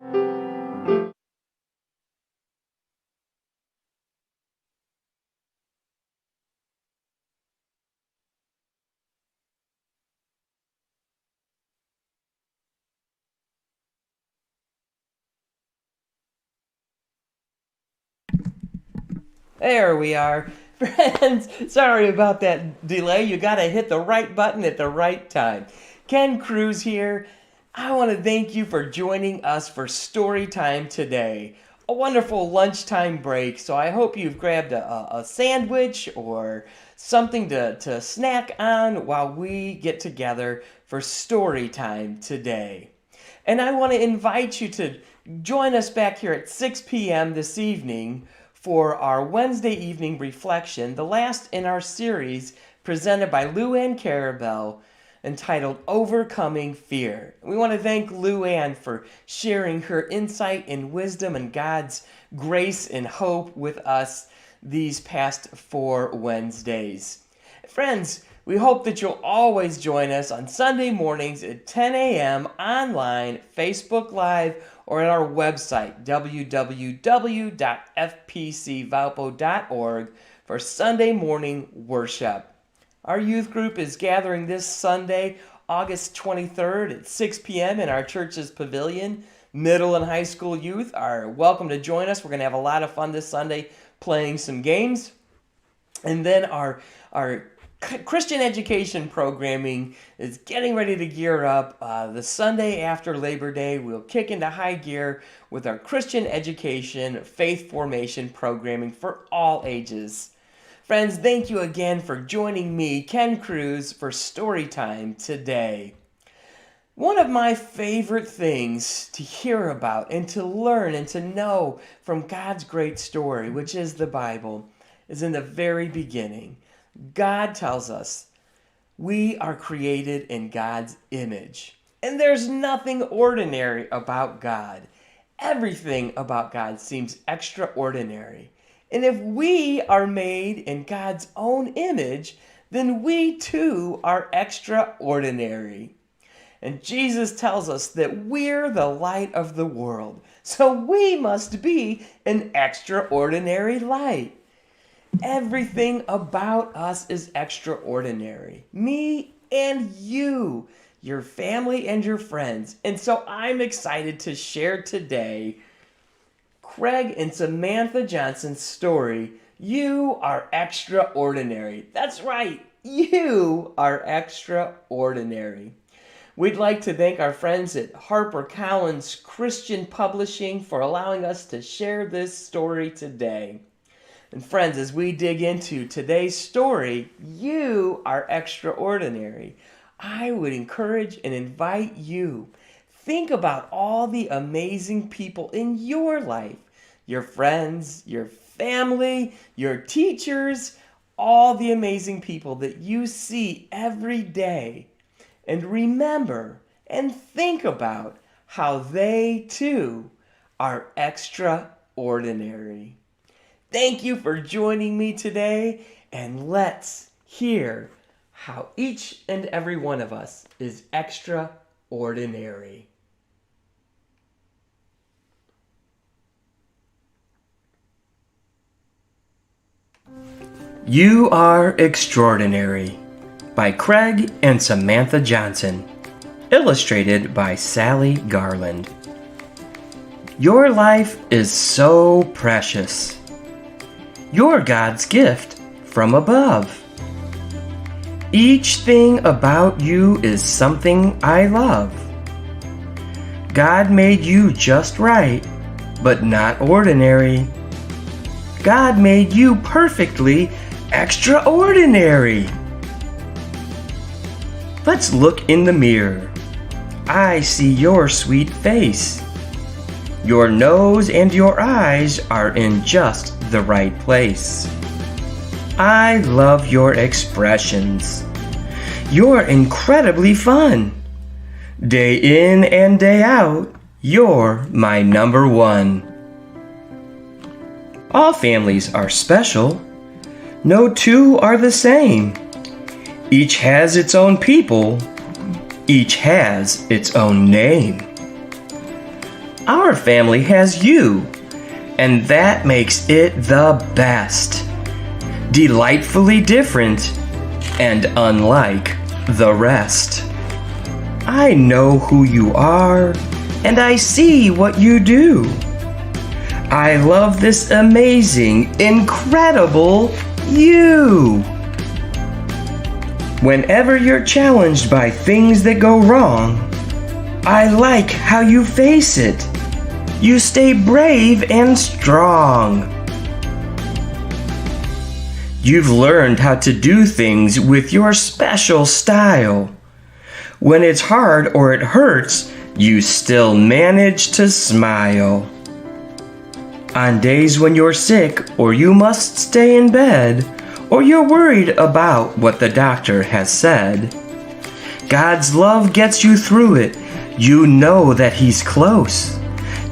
There we are. Friends, sorry about that delay. You got to hit the right button at the right time. Ken Cruz here. I want to thank you for joining us for story time today. A wonderful lunchtime break, so I hope you've grabbed a sandwich or something to snack on while we get together for story time today. And I want to invite you to join us back here at 6 p.m. this evening for our Wednesday evening reflection, the last in our series presented by Lou Ann Carabell, entitled Overcoming Fear. We want to thank Lou Ann for sharing her insight and wisdom and God's grace and hope with us these past 4 Wednesdays. Friends, we hope that you'll always join us on Sunday mornings at 10 a.m. online, Facebook Live, or at our website, www.fpcvalpo.org, for Sunday morning worship. Our youth group is gathering this Sunday, August 23rd at 6 p.m. in our church's pavilion. Middle and high school youth are welcome to join us. We're going to have a lot of fun this Sunday playing some games. And then our Christian education programming is getting ready to gear up. The Sunday after Labor Day, we'll kick into high gear with our Christian education faith formation programming for all ages. Friends, thank you again for joining me, Ken Cruz, for story time today. One of my favorite things to hear about and to learn and to know from God's great story, which is the Bible, is in the very beginning. God tells us we are created in God's image. And there's nothing ordinary about God. Everything about God seems extraordinary. And if we are made in God's own image, then we too are extraordinary. And Jesus tells us that we're the light of the world. So we must be an extraordinary light. Everything about us is extraordinary. Me and you, your family and your friends. And so I'm excited to share today Craig and Samantha Johnson's story, You Are Extraordinary. That's right, you are extraordinary. We'd like to thank our friends at HarperCollins Christian Publishing for allowing us to share this story today. And friends, as we dig into today's story, You Are Extraordinary, I would encourage and invite you. Think about all the amazing people in your life, your friends, your family, your teachers, all the amazing people that you see every day. And remember and think about how they too are extraordinary. Thank you for joining me today, and let's hear how each and every one of us is extraordinary. You Are Extraordinary by Craig and Samantha Johnson. Illustrated by Sally Garland. Your life is so precious. You're God's gift from above. Each thing about you is something I love. God made you just right, but not ordinary. God made you perfectly extraordinary. Let's look in the mirror. I see your sweet face. Your nose and your eyes are in just the right place. I love your expressions. You're incredibly fun. Day in and day out, you're my number one. All families are special. No two are the same. Each has its own people. Each has its own name. our family has you, and that makes it the best. Delightfully different and unlike the rest. I know who you are, and I see what you do. I love this amazing, incredible you. Whenever you're challenged by things that go wrong, I like how you face it. You stay brave and strong. You've learned how to do things with your special style. When it's hard or it hurts, you still manage to smile. On days when you're sick or you must stay in bed, or you're worried about what the doctor has said, God's love gets you through it. You know that He's close.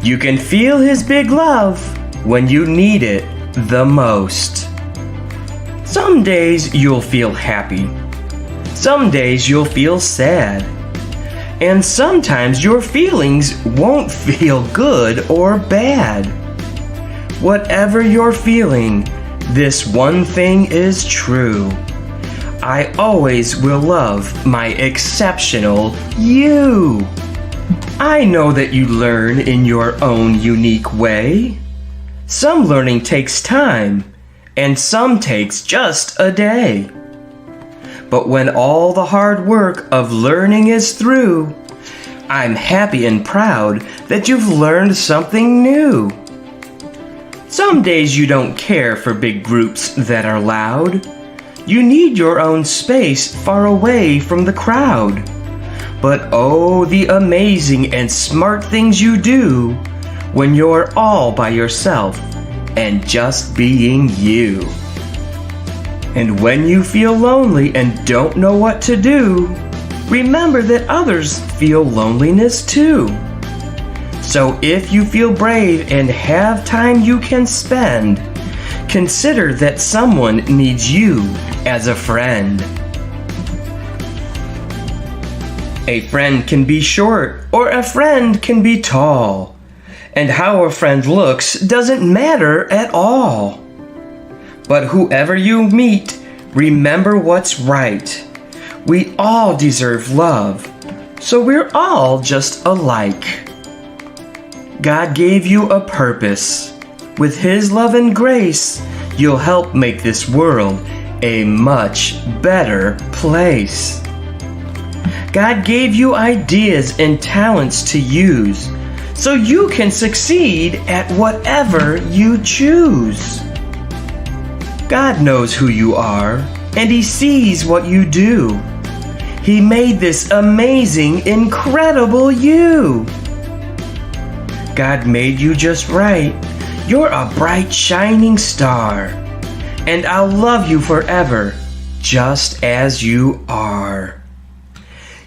You can feel His big love when you need it the most. Some days you'll feel happy. Some days you'll feel sad. And sometimes your feelings won't feel good or bad. Whatever you're feeling, this one thing is true. I always will love my exceptional you. I know that you learn in your own unique way. Some learning takes time, and some takes just a day. But when all the hard work of learning is through, I'm happy and proud that you've learned something new. Some days you don't care for big groups that are loud. You need your own space far away from the crowd. But oh, the amazing and smart things you do when you're all by yourself and just being you. And when you feel lonely and don't know what to do, remember that others feel loneliness too. So if you feel brave and have time you can spend, consider that someone needs you as a friend. A friend can be short or a friend can be tall. And how a friend looks doesn't matter at all. But whoever you meet, remember what's right. We all deserve love, so we're all just alike. God gave you a purpose. With His love and grace, you'll help make this world a much better place. God gave you ideas and talents to use, so you can succeed at whatever you choose. God knows who you are, and He sees what you do. He made this amazing, incredible you. God made you just right. You're a bright, shining star. And I'll love you forever, just as you are.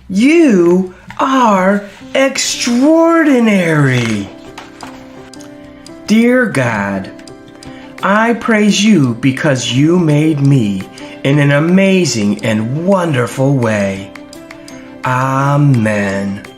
You are extraordinary. Dear God, I praise you because you made me in an amazing and wonderful way. Amen.